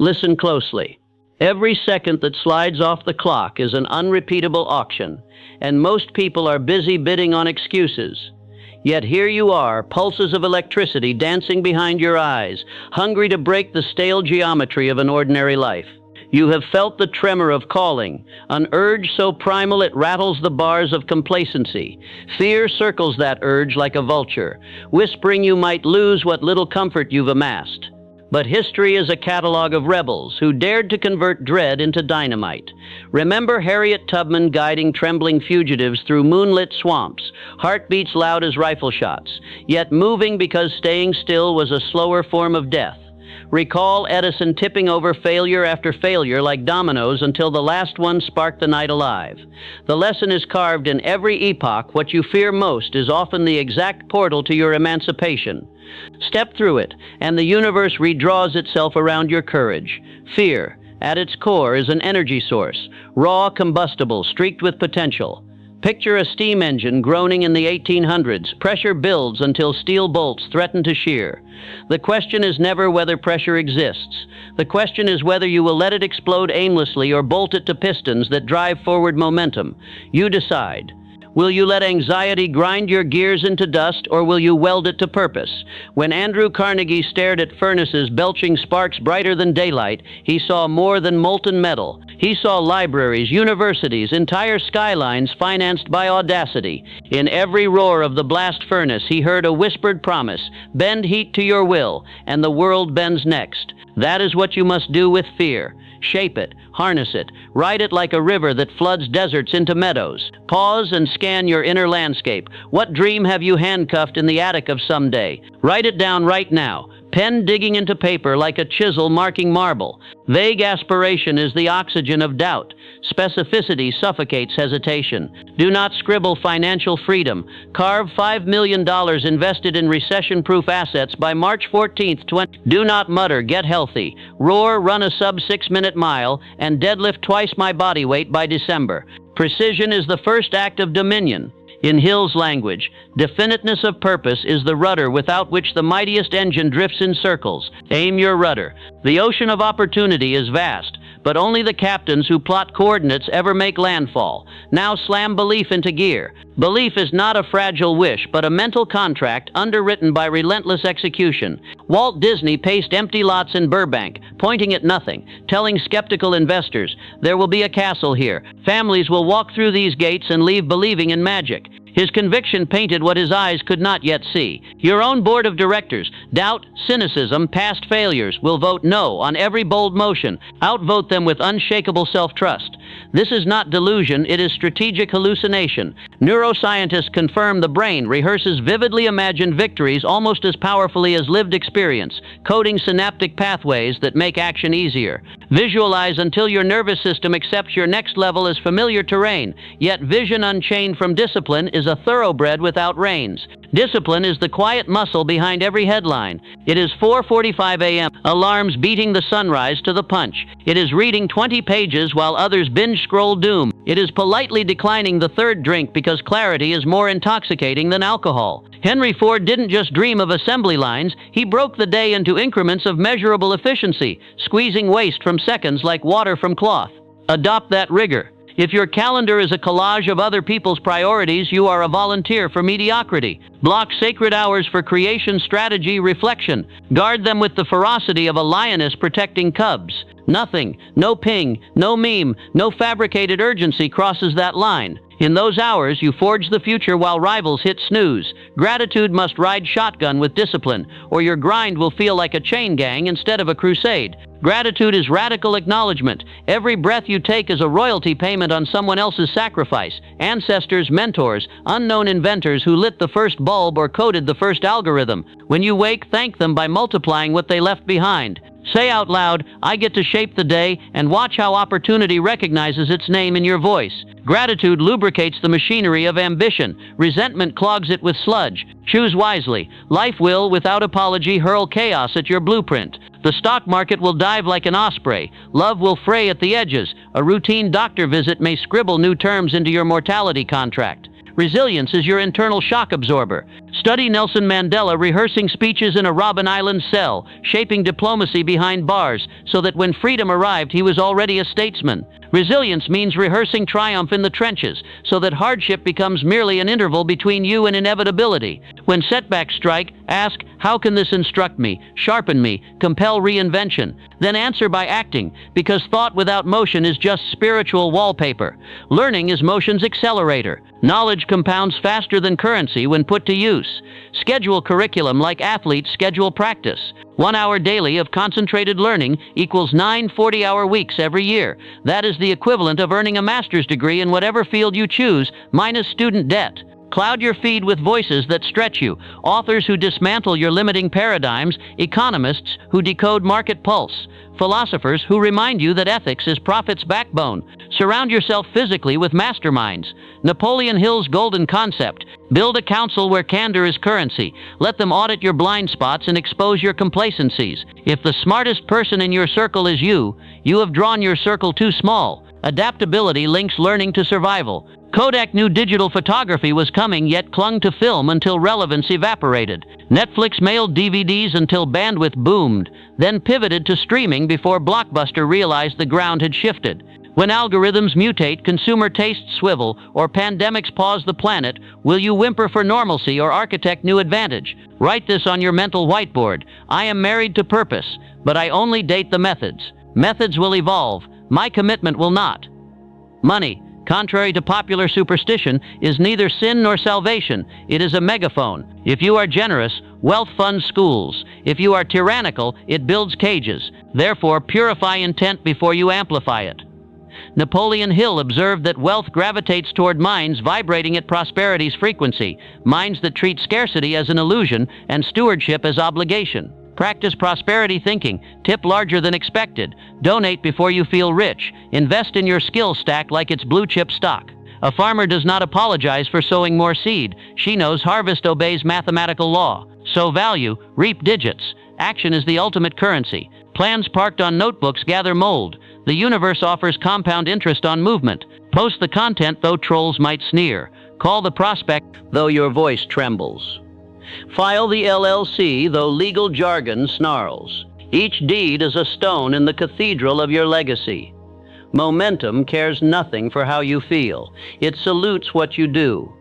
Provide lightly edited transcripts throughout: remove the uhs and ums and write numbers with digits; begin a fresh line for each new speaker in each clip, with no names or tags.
Listen closely. Every second that slides off the clock is an unrepeatable auction, and most people are busy bidding on excuses. Yet here you are, pulses of electricity dancing behind your eyes, hungry to break the stale geometry of an ordinary life. You have felt the tremor of calling, an urge so primal it rattles the bars of complacency. Fear circles that urge like a vulture, whispering you might lose what little comfort you've amassed. But history is a catalog of rebels who dared to convert dread into dynamite. Remember Harriet Tubman guiding trembling fugitives through moonlit swamps, heartbeats loud as rifle shots, yet moving because staying still was a slower form of death. Recall Edison tipping over failure after failure like dominoes until the last one sparked the night alive. The lesson is carved in every epoch. What you fear most is often the exact portal to your emancipation. Step through it, and the universe redraws itself around your courage. Fear, at its core, is an energy source, raw, combustible, streaked with potential. Picture a steam engine groaning in the 1800s. Pressure builds until steel bolts threaten to shear. The question is never whether pressure exists. The question is whether you will let it explode aimlessly or bolt it to pistons that drive forward momentum. You decide. Will you let anxiety grind your gears into dust, or will you weld it to purpose? When Andrew Carnegie stared at furnaces belching sparks brighter than daylight, he saw more than molten metal. He saw libraries, universities, entire skylines financed by audacity. In every roar of the blast furnace, he heard a whispered promise: bend heat to your will, and the world bends next. That is what you must do with fear. Shape it, harness it, ride it like a river that floods deserts into meadows. Pause and scan your inner landscape. What dream have you handcuffed in the attic of someday? Write it down right now. Pen digging into paper like a chisel marking marble. Vague aspiration is the oxygen of doubt. Specificity suffocates hesitation. Do not scribble financial freedom. Carve $5 million invested in recession-proof assets by March 14th, 20. Do not mutter, get healthy. Roar, run a sub-6-minute mile, and deadlift twice my body weight by December. Precision is the first act of dominion. In Hill's language, definiteness of purpose is the rudder without which the mightiest engine drifts in circles. Aim your rudder. The ocean of opportunity is vast, but only the captains who plot coordinates ever make landfall. Now slam belief into gear. Belief is not a fragile wish, but a mental contract underwritten by relentless execution. Walt Disney paced empty lots in Burbank, pointing at nothing, telling skeptical investors, there will be a castle here. Families will walk through these gates and leave believing in magic. His conviction painted what his eyes could not yet see. Your own board of directors, doubt, cynicism, past failures, will vote no on every bold motion. Outvote them with unshakable self-trust. This is not delusion, it is strategic hallucination. Neuroscientists confirm the brain rehearses vividly imagined victories almost as powerfully as lived experience, coding synaptic pathways that make action easier. Visualize until your nervous system accepts your next level as familiar terrain, yet vision unchained from discipline is a thoroughbred without reins. Discipline is the quiet muscle behind every headline. It is 4:45 a.m., alarms beating the sunrise to the punch. It is reading 20 pages while others binge scroll doom. It is politely declining the third drink because clarity is more intoxicating than alcohol. Henry Ford didn't just dream of assembly lines, he broke the day into increments of measurable efficiency, squeezing waste from seconds like water from cloth. Adopt that rigor. If your calendar is a collage of other people's priorities, you are a volunteer for mediocrity. Block sacred hours for creation, strategy, reflection. Guard them with the ferocity of a lioness protecting cubs. Nothing, no ping, no meme, no fabricated urgency crosses that line. In those hours, you forge the future while rivals hit snooze. Gratitude must ride shotgun with discipline, or your grind will feel like a chain gang instead of a crusade. Gratitude is radical acknowledgement. Every breath you take is a royalty payment on someone else's sacrifice. Ancestors, mentors, unknown inventors who lit the first bulb or coded the first algorithm. When you wake, thank them by multiplying what they left behind. Say out loud, I get to shape the day, and watch how opportunity recognizes its name in your voice. Gratitude lubricates the machinery of ambition. Resentment clogs it with sludge. Choose wisely. Life will, without apology, hurl chaos at your blueprint. The stock market will dive like an osprey. Love will fray at the edges. A routine doctor visit may scribble new terms into your mortality contract. Resilience is your internal shock absorber. Study Nelson Mandela rehearsing speeches in a Robben Island cell, shaping diplomacy behind bars, so that when freedom arrived, he was already a statesman. Resilience means rehearsing triumph in the trenches, so that hardship becomes merely an interval between you and inevitability. When setbacks strike, ask, how can this instruct me, sharpen me, compel reinvention? Then answer by acting, because thought without motion is just spiritual wallpaper. Learning is motion's accelerator. Knowledge compounds faster than currency when put to use. Schedule curriculum like athletes schedule practice. 1 hour daily of concentrated learning equals 9 40-hour weeks every year. That is the equivalent of earning a master's degree in whatever field you choose, minus student debt. Cloud your feed with voices that stretch you, authors who dismantle your limiting paradigms, economists who decode market pulse, philosophers who remind you that ethics is profit's backbone. Surround yourself physically with masterminds. Napoleon Hill's golden concept: build a council where candor is currency. Let them audit your blind spots and expose your complacencies. If the smartest person in your circle is you, you have drawn your circle too small. Adaptability links learning to survival. Kodak knew digital photography was coming, yet clung to film until relevance evaporated. Netflix mailed DVDs until bandwidth boomed, then pivoted to streaming before Blockbuster realized the ground had shifted. When algorithms mutate, consumer tastes swivel, or pandemics pause the planet, will you whimper for normalcy or architect new advantage? Write this on your mental whiteboard. I am married to purpose, but I only date the methods. Methods will evolve. My commitment will not. Money, contrary to popular superstition, is neither sin nor salvation. It is a megaphone. If you are generous, wealth funds schools. If you are tyrannical, it builds cages. Therefore, purify intent before you amplify it. Napoleon Hill observed that wealth gravitates toward minds vibrating at prosperity's frequency, minds that treat scarcity as an illusion and stewardship as obligation. Practice prosperity thinking. Tip larger than expected. Donate before you feel rich. Invest in your skill stack like it's blue chip stock. A farmer does not apologize for sowing more seed. She knows harvest obeys mathematical law. Sow value, reap digits. Action is the ultimate currency. Plans parked on notebooks gather mold. The universe offers compound interest on movement. Post the content though trolls might sneer. Call the prospect though your voice trembles. File the LLC though legal jargon snarls. Each deed is a stone in the cathedral of your legacy. Momentum cares nothing for how you feel. It salutes what you do.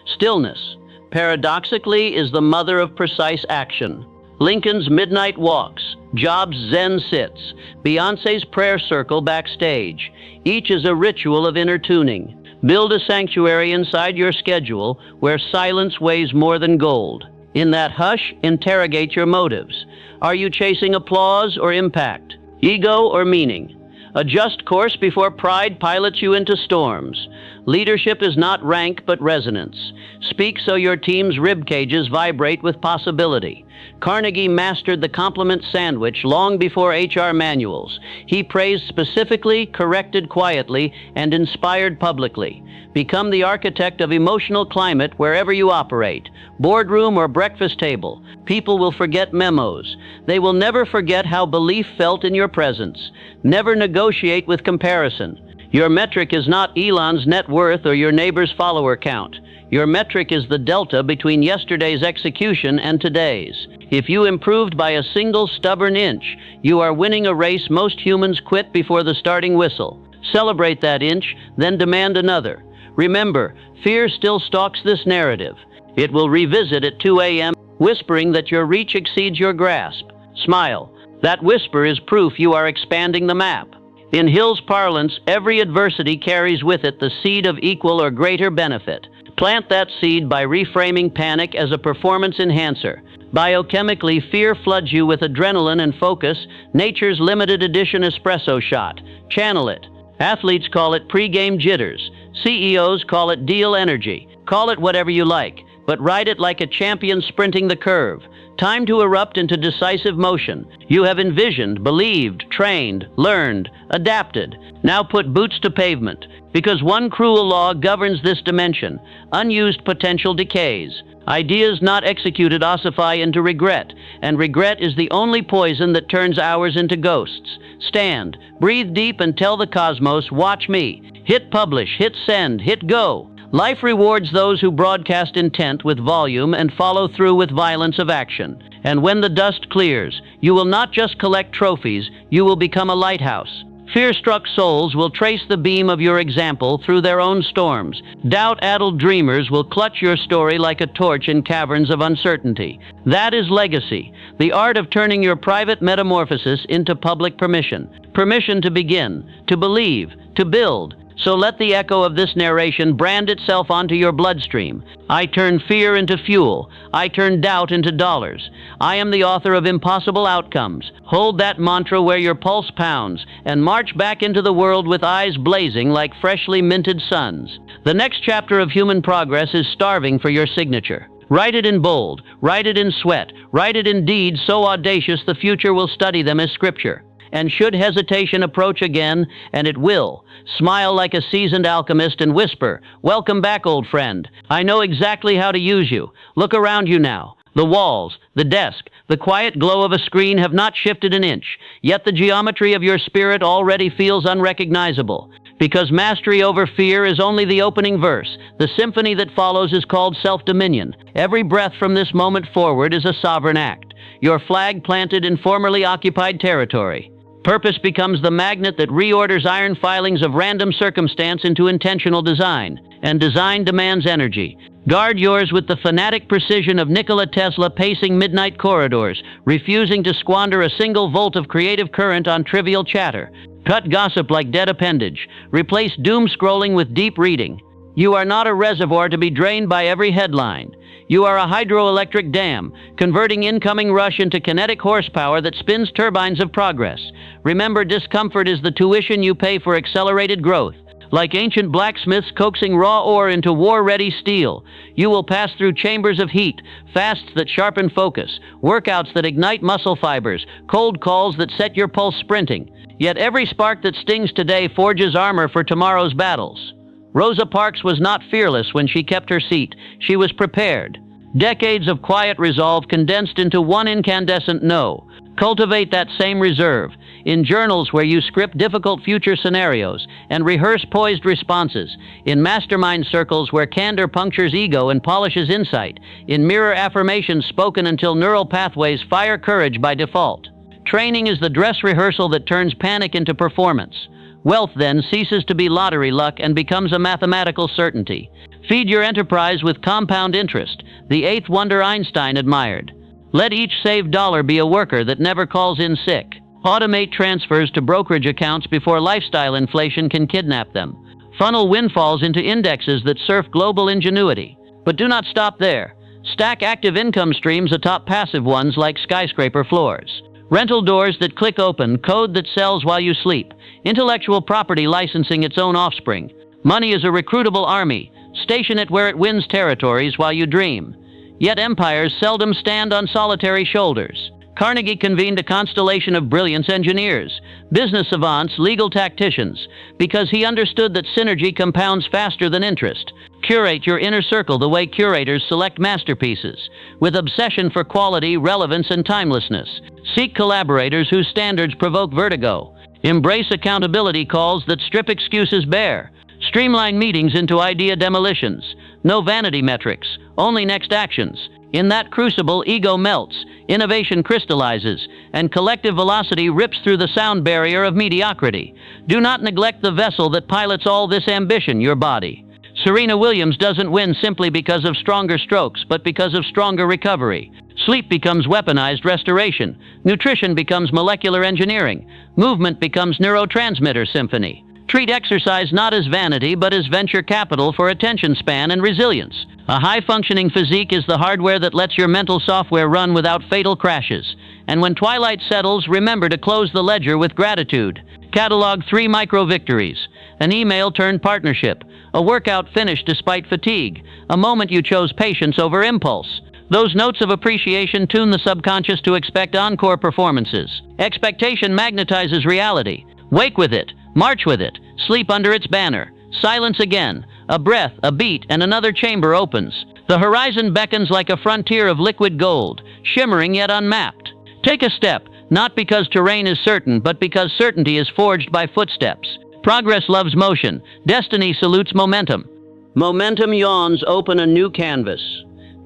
Stillness, paradoxically, is the mother of precise action. Lincoln's midnight walks, Jobs' Zen sits, Beyoncé's prayer circle backstage. Each is a ritual of inner tuning. Build a sanctuary inside your schedule where silence weighs more than gold. In that hush, interrogate your motives. Are you chasing applause or impact? Ego or meaning? Adjust course before pride pilots you into storms. Leadership is not rank but resonance. Speak so your team's rib cages vibrate with possibility. Carnegie mastered the compliment sandwich long before HR manuals. He praised specifically, corrected quietly, and inspired publicly. Become the architect of emotional climate wherever you operate, boardroom or breakfast table. People will forget memos. They will never forget how belief felt in your presence. Never negotiate with comparison. Your metric is not Elon's net worth or your neighbor's follower count. Your metric is the delta between yesterday's execution and today's. If you improved by a single stubborn inch, you are winning a race most humans quit before the starting whistle. Celebrate that inch, then demand another. Remember, fear still stalks this narrative. It will revisit at 2 a.m., whispering that your reach exceeds your grasp. Smile. That whisper is proof you are expanding the map. In Hill's parlance, every adversity carries with it the seed of equal or greater benefit. Plant that seed by reframing panic as a performance enhancer. Biochemically, fear floods you with adrenaline and focus, nature's limited edition espresso shot. Channel it. Athletes call it pre-game jitters. CEOs call it deal energy. Call it whatever you like, but ride it like a champion sprinting the curve. Time to erupt into decisive motion. You have envisioned, believed, trained, learned, adapted. Now put boots to pavement, because one cruel law governs this dimension. Unused potential decays. Ideas not executed ossify into regret, and regret is the only poison that turns hours into ghosts. Stand, breathe deep, and tell the cosmos, watch me. Hit publish, hit send, hit go. Life rewards those who broadcast intent with volume and follow through with violence of action. And when the dust clears, you will not just collect trophies, you will become a lighthouse. Fear-struck souls will trace the beam of your example through their own storms. Doubt-addled dreamers will clutch your story like a torch in caverns of uncertainty. That is legacy, the art of turning your private metamorphosis into public permission. Permission to begin, to believe, to build. So let the echo of this narration brand itself onto your bloodstream. I turn fear into fuel. I turn doubt into dollars. I am the author of impossible outcomes. Hold that mantra where your pulse pounds and march back into the world with eyes blazing like freshly minted suns. The next chapter of human progress is starving for your signature. Write it in bold. Write it in sweat. Write it in deeds so audacious the future will study them as scripture. And should hesitation approach again, and it will, smile like a seasoned alchemist and whisper, "Welcome back, old friend. I know exactly how to use you." Look around you now. The walls, the desk, the quiet glow of a screen have not shifted an inch, yet the geometry of your spirit already feels unrecognizable. Because mastery over fear is only the opening verse. The symphony that follows is called self-dominion. Every breath from this moment forward is a sovereign act. Your flag planted in formerly occupied territory. Purpose becomes the magnet that reorders iron filings of random circumstance into intentional design, and design demands energy. Guard yours with the fanatic precision of Nikola Tesla pacing midnight corridors, refusing to squander a single volt of creative current on trivial chatter. Cut gossip like dead appendage. Replace doom scrolling with deep reading. You are not a reservoir to be drained by every headline. You are a hydroelectric dam, converting incoming rush into kinetic horsepower that spins turbines of progress. Remember, discomfort is the tuition you pay for accelerated growth. Like ancient blacksmiths coaxing raw ore into war-ready steel, you will pass through chambers of heat, fasts that sharpen focus, workouts that ignite muscle fibers, cold calls that set your pulse sprinting. Yet every spark that stings today forges armor for tomorrow's battles. Rosa Parks was not fearless when she kept her seat. She was prepared. Decades of quiet resolve condensed into one incandescent no. Cultivate that same reserve in journals where you script difficult future scenarios and rehearse poised responses, in mastermind circles where candor punctures ego and polishes insight, in mirror affirmations spoken until neural pathways fire courage by default. Training is the dress rehearsal that turns panic into performance. Wealth then ceases to be lottery luck and becomes a mathematical certainty. Feed your enterprise with compound interest, the eighth wonder Einstein admired. Let each saved dollar be a worker that never calls in sick. Automate transfers to brokerage accounts before lifestyle inflation can kidnap them. Funnel windfalls into indexes that surf global ingenuity. But do not stop there. Stack active income streams atop passive ones like skyscraper floors. Rental doors that click open, code that sells while you sleep, intellectual property licensing its own offspring. Money is a recruitable army. Station it where it wins territories while you dream. Yet empires seldom stand on solitary shoulders. Carnegie convened a constellation of brilliance engineers, business savants, legal tacticians, because he understood that synergy compounds faster than interest. Curate your inner circle the way curators select masterpieces, with obsession for quality, relevance, and timelessness. Seek collaborators whose standards provoke vertigo. Embrace accountability calls that strip excuses bare. Streamline meetings into idea demolitions. No vanity metrics, only next actions. In that crucible, ego melts, innovation crystallizes, and collective velocity rips through the sound barrier of mediocrity. Do not neglect the vessel that pilots all this ambition, your body. Serena Williams doesn't win simply because of stronger strokes, but because of stronger recovery. Sleep becomes weaponized restoration. Nutrition becomes molecular engineering. Movement becomes neurotransmitter symphony. Treat exercise not as vanity, but as venture capital for attention span and resilience. A high-functioning physique is the hardware that lets your mental software run without fatal crashes. And when twilight settles, remember to close the ledger with gratitude. Catalog 3 micro-victories. An email turned partnership. A workout finished despite fatigue. A moment you chose patience over impulse. Those notes of appreciation tune the subconscious to expect encore performances. Expectation magnetizes reality. Wake with it. March with it. Sleep under its banner. Silence again. A breath, a beat, and another chamber opens. The horizon beckons like a frontier of liquid gold, shimmering yet unmapped. Take a step, not because terrain is certain, but because certainty is forged by footsteps. Progress loves motion. Destiny salutes momentum. Momentum yawns open a new canvas.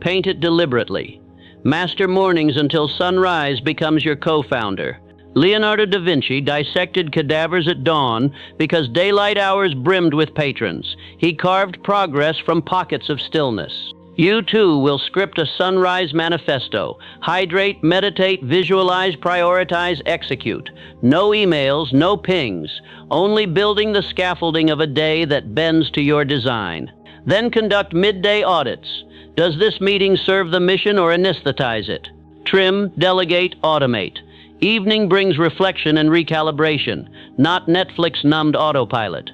Paint it deliberately. Master mornings until sunrise becomes your co-founder. Leonardo da Vinci dissected cadavers at dawn because daylight hours brimmed with patrons. He carved progress from pockets of stillness. You too will script a sunrise manifesto. Hydrate, meditate, visualize, prioritize, execute. No emails, no pings. Only building the scaffolding of a day that bends to your design. Then conduct midday audits. Does this meeting serve the mission or anesthetize it? Trim, delegate, automate. Evening brings reflection and recalibration, not Netflix-numbed autopilot.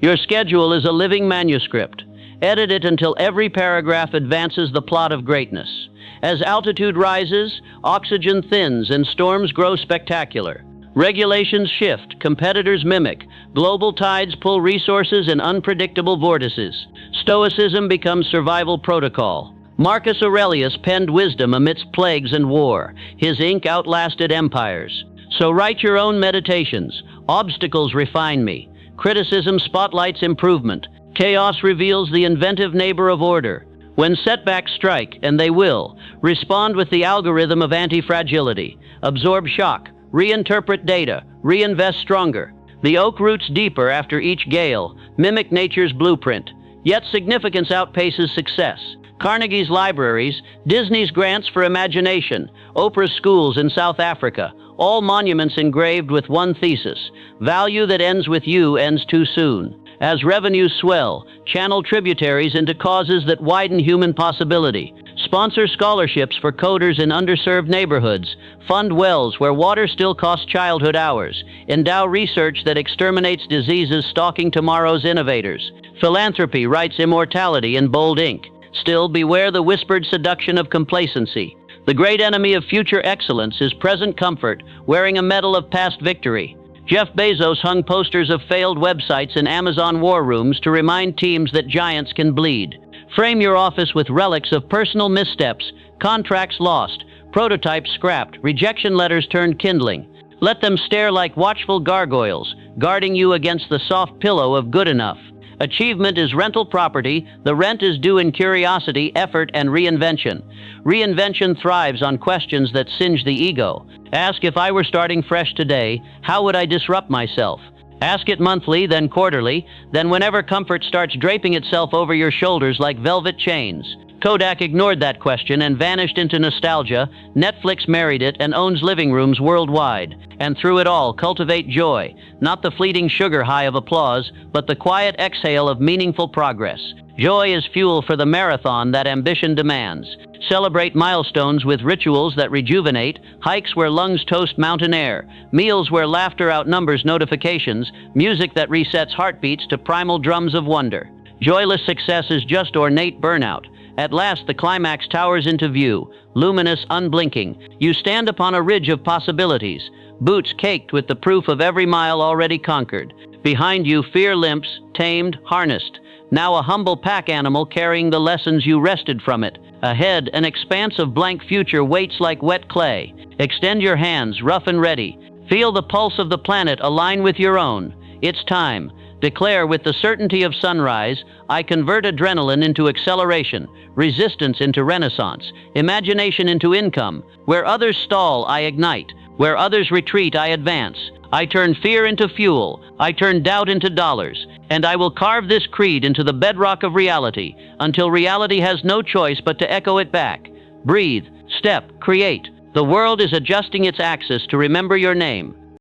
Your schedule is a living manuscript. Edit it until every paragraph advances the plot of greatness. As altitude rises, oxygen thins and storms grow spectacular. Regulations shift, competitors mimic, global tides pull resources in unpredictable vortices. Stoicism becomes survival protocol. Marcus Aurelius penned wisdom amidst plagues and war. His ink outlasted empires. So write your own meditations. Obstacles refine me. Criticism spotlights improvement. Chaos reveals the inventive neighbor of order. When setbacks strike, and they will, respond with the algorithm of anti-fragility. Absorb shock, reinterpret data, reinvest stronger. The oak roots deeper after each gale, mimic nature's blueprint. Yet significance outpaces success. Carnegie's libraries, Disney's grants for imagination, Oprah's schools in South Africa, all monuments engraved with one thesis: value that ends with you ends too soon. As revenues swell, channel tributaries into causes that widen human possibility. Sponsor scholarships for coders in underserved neighborhoods. Fund wells where water still costs childhood hours. Endow research that exterminates diseases stalking tomorrow's innovators. Philanthropy writes immortality in bold ink. Still, beware the whispered seduction of complacency. The great enemy of future excellence is present comfort, wearing a medal of past victory. Jeff Bezos hung posters of failed websites in Amazon war rooms to remind teams that giants can bleed. Frame your office with relics of personal missteps, contracts lost, prototypes scrapped, rejection letters turned kindling. Let them stare like watchful gargoyles, guarding you against the soft pillow of good enough. Achievement is rental property. The rent is due in curiosity, effort, and reinvention. Reinvention thrives on questions that singe the ego. Ask, if I were starting fresh today, how would I disrupt myself? Ask it monthly, then quarterly, then whenever comfort starts draping itself over your shoulders like velvet chains. Kodak ignored that question and vanished into nostalgia. Netflix married it and owns living rooms worldwide. And through it all, cultivate joy, not the fleeting sugar high of applause, but the quiet exhale of meaningful progress. Joy is fuel for the marathon that ambition demands. Celebrate milestones with rituals that rejuvenate, hikes where lungs toast mountain air, meals where laughter outnumbers notifications, music that resets heartbeats to primal drums of wonder. Joyless success is just ornate burnout. At last the climax towers into view, luminous, unblinking. You stand upon a ridge of possibilities, boots caked with the proof of every mile already conquered. Behind you, fear limps, tamed, harnessed. Now a humble pack animal carrying the lessons you wrested from it. Ahead, an expanse of blank future waits like wet clay. Extend your hands, rough and ready. Feel the pulse of the planet align with your own. It's time. Declare with the certainty of sunrise, I convert adrenaline into acceleration, resistance into renaissance, imagination into income. Where others stall, I ignite. Where others retreat, I advance. I turn fear into fuel. I turn doubt into dollars. And I will carve this creed into the bedrock of reality, until reality has no choice but to echo it back. Breathe, step, create. The world is adjusting its axis to remember your name.